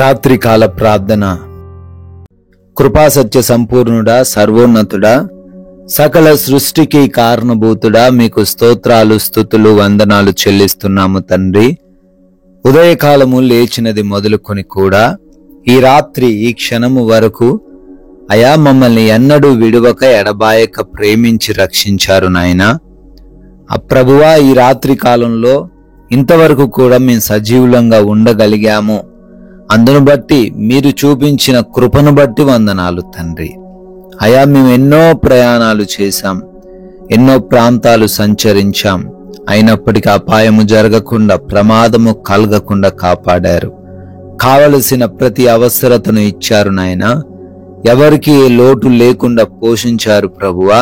రాత్రికాల ప్రార్థన. కృపాసత్య సంపూర్ణుడా, సర్వోన్నతుడా, సకల సృష్టికి కారణభూతుడా, మీకు స్తోత్రాలు, స్తుతులు, వందనాలు చెల్లిస్తున్నాము తండ్రి. ఉదయకాలము లేచినది మొదలుకొని కూడా ఈ రాత్రి ఈ క్షణము వరకు అయా మమ్మల్ని ఎన్నడూ విడువక ఎడబాయక ప్రేమించి రక్షించారు నాయనా. ప్రభువా, ఈ రాత్రి కాలంలో ఇంతవరకు కూడా మేము సజీవులంగా ఉండగలిగాము. అందును బట్టి మీరు చూపించిన కృపను బట్టి వందనాలు తండ్రి. అయా, మేము ఎన్నో ప్రయాణాలు చేశాం, ఎన్నో ప్రాంతాలు సంచరించాం, అయినప్పటికీ అపాయము జరగకుండా, ప్రమాదము కలగకుండా కాపాడారు. కావలసిన ప్రతి అవసరతను ఇచ్చారు నాయనా. ఎవరికి ఏ లోటు లేకుండా పోషించారు ప్రభువా.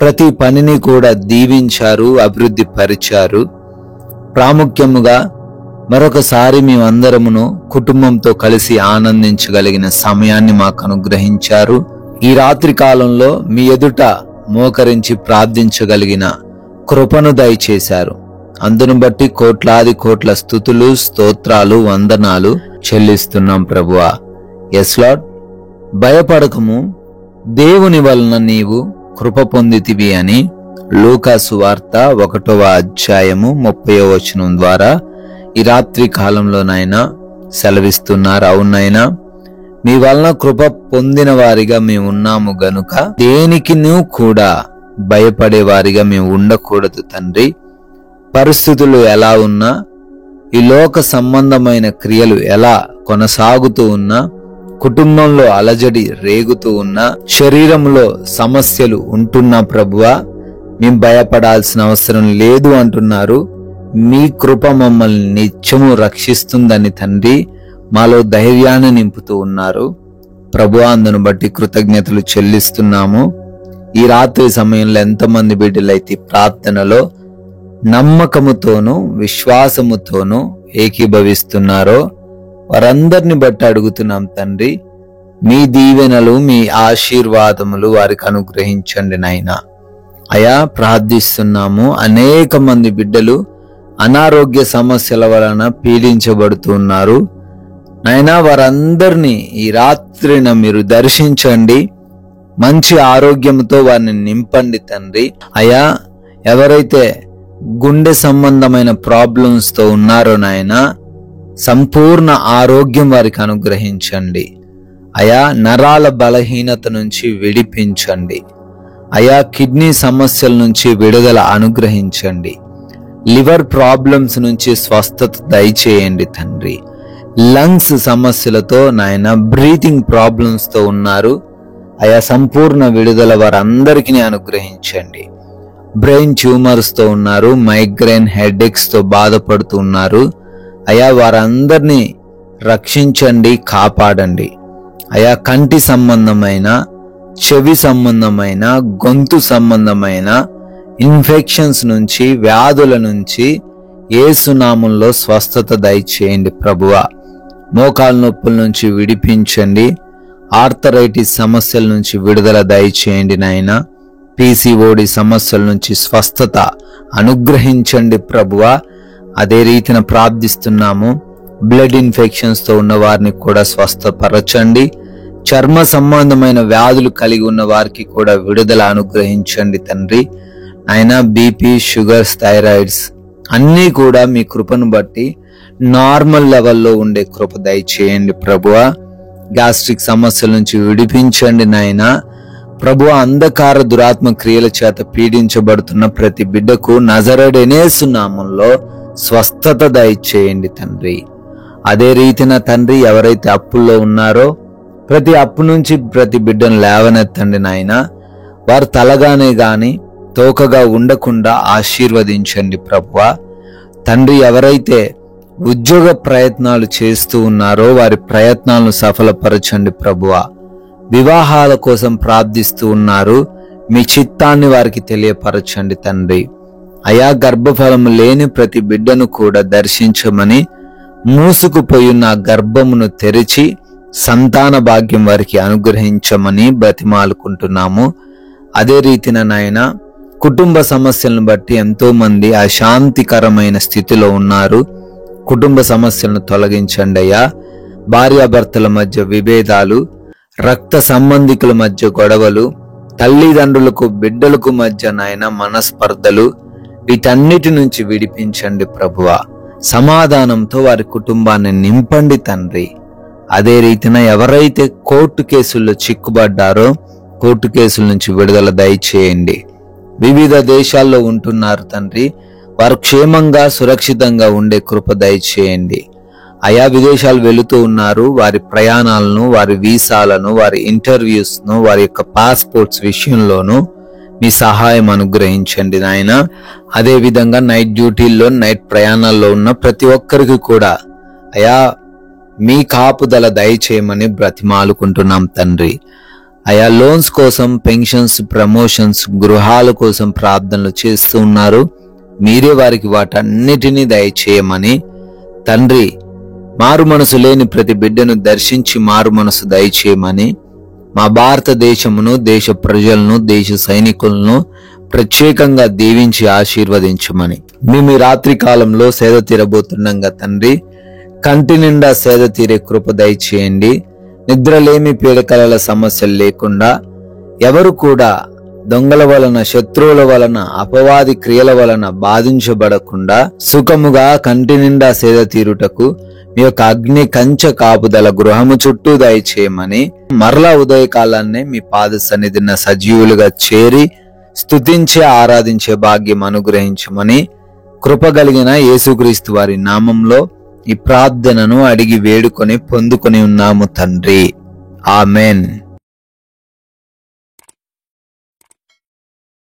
ప్రతి పనిని కూడా దీవించారు, అభివృద్ధి పరిచారు. ప్రాముఖ్యముగా మరొకసారి మేమందరమును కుటుంబంతో కలిసి ఆనందించగలిగిన సమయాన్ని మాకు అనుగ్రహించారు. ఈ రాత్రి కాలంలో మీ ఎదుట మోకరించి ప్రార్థించగలిగిన కృపను దయచేశారు. అందును బట్టి కోట్లాది కోట్ల స్తుతులు, స్తోత్రాలు, వందనాలు చెల్లిస్తున్నాం ప్రభువా. ఎస్ లార్డ్, భయపడకము, దేవుని వలన నీవు కృప పొందితివి అని లూకా సువార్త 1వ అధ్యాయము 30వ వచనం ద్వారా ఈ రాత్రి కాలంలోనైనా సెలవిస్తున్నారు. అవునైనా, మీ వలన కృప పొందిన వారిగా మేము ఉన్నాము గనుక దేనికి కూడా భయపడే వారిగా మేము ఉండకూడదు తండ్రి. పరిస్థితులు ఎలా ఉన్నా, ఈ లోక సంబంధమైన క్రియలు ఎలా కొనసాగుతూ ఉన్నా, కుటుంబంలో అలజడి రేగుతూ ఉన్నా, శరీరంలో సమస్యలు ఉంటున్నా ప్రభువా, మేము భయపడాల్సిన అవసరం లేదు అంటున్నారు. మీ కృప మమ్మల్ని నిత్యము రక్షిస్తుందని తండ్రి మాలో ధైర్యాన్ని నింపుతూ ఉన్నారు ప్రభువా. అందును బట్టి కృతజ్ఞతలు చెల్లిస్తున్నాము. ఈ రాత్రి సమయంలో ఎంతమంది బిడ్డలైతే ప్రార్థనలో నమ్మకముతోనూ విశ్వాసముతోనూ ఏకీభవిస్తున్నారో వారందరిని బట్టి అడుగుతున్నాం తండ్రి. మీ దీవెనలు, మీ ఆశీర్వాదములు వారికి అనుగ్రహించండి నాయనా. అయా, ప్రార్థిస్తున్నాము. అనేక మంది బిడ్డలు అనారోగ్య సమస్యల వలన పీడించబడుతున్నారు నాయనా. వారందరినీ ఈ రాత్రిన మీరు దర్శించండి, మంచి ఆరోగ్యంతో వారిని నింపండి తండ్రి. అయా, ఎవరైతే గుండె సంబంధమైన ప్రాబ్లమ్స్ తో ఉన్నారో నాయనా, సంపూర్ణ ఆరోగ్యం వారికి అనుగ్రహించండి. అయా, నరాల బలహీనత నుంచి విడిపించండి. అయా, కిడ్నీ సమస్యల నుంచి విడుదల అనుగ్రహించండి. లివర్ ప్రాబ్లమ్స్ నుంచి స్వస్థత దయచేయండి తండ్రి. లంగ్స్ సమస్యలతో నాయన, బ్రీతింగ్ ప్రాబ్లమ్స్ తో ఉన్నారు. అయా, సంపూర్ణ విడుదల వారందరికీ అనుగ్రహించండి. బ్రెయిన్ ట్యూమర్స్ తో ఉన్నారు, మైగ్రేన్ హెడేక్స్ తో బాధపడుతూ ఉన్నారు. అయా, వారందరినీ రక్షించండి, కాపాడండి. అయా, కంటి సంబంధమైన, చెవి సంబంధమైన, గొంతు సంబంధమైన ఇన్ఫెక్షన్స్ నుంచి, వ్యాధుల నుంచి యేసు నామములో స్వస్థత దయచేయండి ప్రభువా. మోకాల నొప్పుల నుంచి విడిపించండి. ఆర్థరైటిస్ సమస్యల నుంచి విడుదల దయచేయండి నాయనా. PCOD సమస్యల నుంచి స్వస్థత అనుగ్రహించండి ప్రభువా. అదే రీతిన ప్రార్థిస్తున్నాము. బ్లడ్ ఇన్ఫెక్షన్స్ తో ఉన్న వారిని కూడా స్వస్థపరచండి. చర్మ సంబంధమైన వ్యాధులు కలిగి ఉన్న వారికి కూడా విడుదల అనుగ్రహించండి తండ్రి. ఆయన BP, షుగర్స్, థైరాయిడ్స్ అన్నీ కూడా మీ కృపను బట్టి నార్మల్ లెవెల్లో ఉండే కృప దయచేయండి ప్రభువా. గ్యాస్ట్రిక్ సమస్యల నుంచి విడిపించండి నాయనా. ప్రభువా, అంధకార దురాత్మ క్రియల చేత పీడించబడుతున్న ప్రతి బిడ్డకు నజరేయుడైన యేసు నామములో స్వస్థత దయచేయండి తండ్రి. అదే రీతిన తండ్రి, ఎవరైతే అప్పుల్లో ఉన్నారో ప్రతి అప్పు నుంచి ప్రతి బిడ్డను లేవనెత్తండి నాయనా. వారు తలగానే గాని తోకగా ఉండకుండా ఆశీర్వదించండి ప్రభువా. తండ్రి, ఎవరైతే ఉద్యోగ ప్రయత్నాలు చేస్తూ ఉన్నారో వారి ప్రయత్నాలను సఫలపరచండి ప్రభువా. వివాహాల కోసం ప్రార్థిస్తూ ఉన్నారు, మీ చిత్తాన్ని వారికి తెలియపరచండి తండ్రి. అయా, గర్భఫలము లేని ప్రతి బిడ్డను కూడా దర్శించమని, మూసుకుపోయున్న గర్భమును తెరిచి సంతాన భాగ్యం వారికి అనుగ్రహించమని బతిమాలుకుంటున్నాము. అదే రీతిన నాయన, కుటుంబ సమస్యలను బట్టి ఎంతో మంది అశాంతికరమైన స్థితిలో ఉన్నారు. కుటుంబ సమస్యలను తొలగించండి అయ్యా. భార్యాభర్తల మధ్య విభేదాలు, రక్త సంబంధికుల మధ్య గొడవలు, తల్లిదండ్రులకు బిడ్డలకు మధ్య నాయన మనస్పర్ధలు, వీటన్నిటి నుంచి విడిపించండి ప్రభువా. సమాధానంతో వారి కుటుంబాన్ని నింపండి తండ్రి. అదే రీతిన ఎవరైతే కోర్టు కేసుల్లో చిక్కుబడ్డారో కోర్టు కేసుల నుంచి విడుదల దయచేయండి. వివిధ దేశాల్లో ఉంటున్నారు తండ్రి, వారు క్షేమంగా సురక్షితంగా ఉండే కృప దయచేయండి. ఆయా విదేశాలు వెళుతూ ఉన్నారు, వారి ప్రయాణాలను, వారి వీసాలను, వారి ఇంటర్వ్యూస్ను, వారి యొక్క పాస్పోర్ట్స్ విషయంలోనూ మీ సహాయం అనుగ్రహించండి నాయన. అదే విధంగా నైట్ డ్యూటీల్లో, నైట్ ప్రయాణాల్లో ఉన్న ప్రతి ఒక్కరికి కూడా అయా మీ కాపుదల దయచేయమని బ్రతిమాలుకుంటున్నాం తండ్రి. ఆయా లోన్స్ కోసం, పెన్షన్స్, ప్రమోషన్స్, గృహాల కోసం ప్రార్థనలు చేస్తూ ఉన్నారు. మీరే వారికి వాటన్నిటినీ దయచేయమని తండ్రి, మారు మనసు లేని ప్రతి బిడ్డను దర్శించి మారు మనసు దయచేయమని మా భారతదేశమును, దేశ ప్రజలను, దేశ సైనికులను ప్రత్యేకంగా దీవించి ఆశీర్వదించమని మేము ఈ రాత్రి కాలంలో సేద తీరబోతుండగా తండ్రి, కంటి నిండా సేద తీరే కృప దయచేయండి. నిద్రలేమి, పీడకలల సమస్యలు లేకుండా, ఎవరు కూడా దొంగల వలన, శత్రువుల వలన, అపవాది క్రియల వలన బాధించబడకుండా సుఖముగా కంటి నిండా సేద తీరుటకు మీ యొక్క అగ్ని కంచె కాపుదల గృహము చుట్టూ దయచేయమని, మరలా ఉదయకాలాన్నే మీ పాద సన్నిధిన సజీవులుగా చేరి స్తుతించే, ఆరాధించే భాగ్యం అనుగ్రహించమని కృపగలిగిన యేసుక్రీస్తు వారి నామంలో ఈ ప్రార్థనను అడిగి వేడుకొని పొందుకొని ఉన్నాము తండ్రి. ఆమెన్.